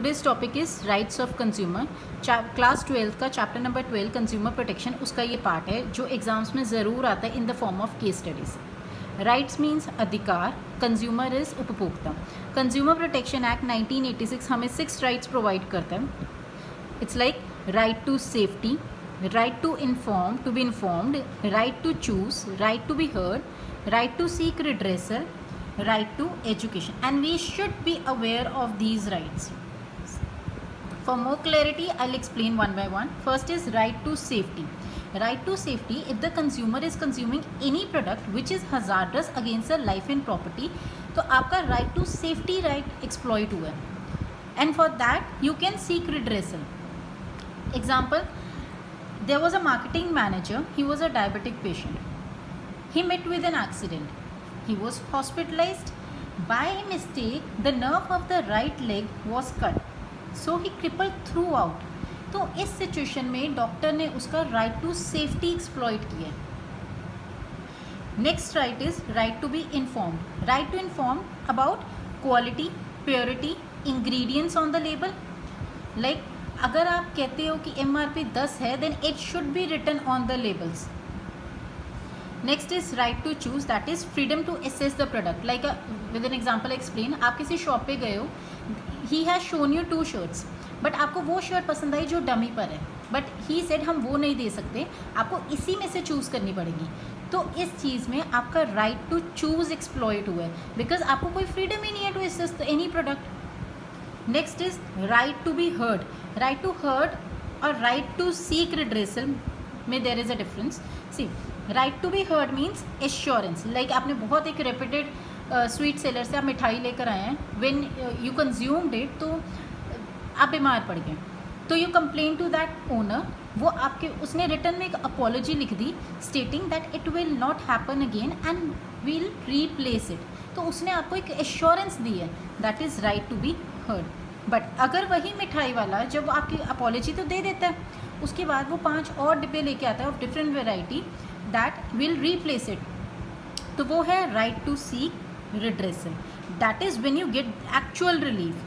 Today's topic is rights of consumer. Class 12 का chapter number 12 consumer protection, उसका ये part है जो एग्जाम्स में ज़रूर आता है in the form of case studies. Rights means अधिकार, कंज्यूमर इज उपभोक्ता. कंज्यूमर प्रोटेक्शन एक्ट 1986 हमें 6 राइट्स प्रोवाइड करता है. It's like right to safety, right to inform, to be informed, right to choose, right to be heard, right to seek redressal, right to education, and we should be aware of these rights. For more clarity, I'll explain one by one. First is right to safety. Right to safety, if the consumer is consuming any product which is hazardous against their life and property, तो आपका right to safety right exploit हुआ है, and for that you can seek redressal. Example, there was a marketing manager, he was a diabetic patient. He met with an accident. He was hospitalized. By mistake, the nerve of the right leg was cut. So he crippled throughout. तो इस situation में doctor ने उसका right to safety exploit किया. Next right is right to be informed. Right to inform about quality, purity, ingredients on the label. Like अगर आप कहते हो कि MRP 10 है, then it should be written on the labels. Next is right to choose, that is freedom to assess the product. Like with an example explain, आप किसी shop पे गए हो, he has shown you 2 shirts, but आपको वो shirt पसंद आई जो dummy पर है, बट ही सेड हम वो नहीं दे सकते, आपको इसी में से चूज़ करनी पड़ेगी. तो इस चीज़ में आपका राइट टू चूज़ एक्सप्लॉइट हुआ है, बिकॉज आपको कोई फ्रीडम ही नहीं है to assess any product. Next is right to be heard. Right to heard और राइट टू सीक रिड्रेसल में there is a difference. See, right to be heard means assurance. Like आपने बहुत एक रेप्यूटेड स्वीट सेलर से आप मिठाई लेकर आए हैं, व्हेन यू कंज्यूम्ड इट तो आप बीमार पड़ गए, तो you complain to that owner. वो आपके उसने रिटर्न में एक अपॉलॉजी लिख दी stating that it will not happen again and will replace it. तो उसने आपको एक एश्योरेंस दी है, that is right to be heard. But अगर वही मिठाई वाला जब आपकी अपॉलॉजी तो दे देता है, उसके बाद वो 5 और डिब्बे लेके आता है of different variety that will replace it, तो वो है right to seek redressal. That is when you get actual relief.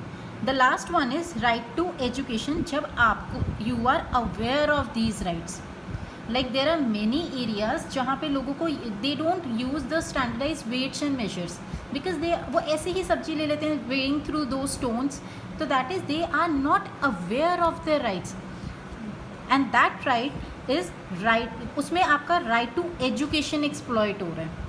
The last one is right to education. जब आपको you are aware of these rights. Like there are many areas जहाँ पे लोगों को they don't use the standardized weights and measures because they वो ऐसे ही सब्जी ले लेते हैं weighing through those stones. So that is they are not aware of their rights. And that right is right, उसमें आपका right to education exploit हो रहा है.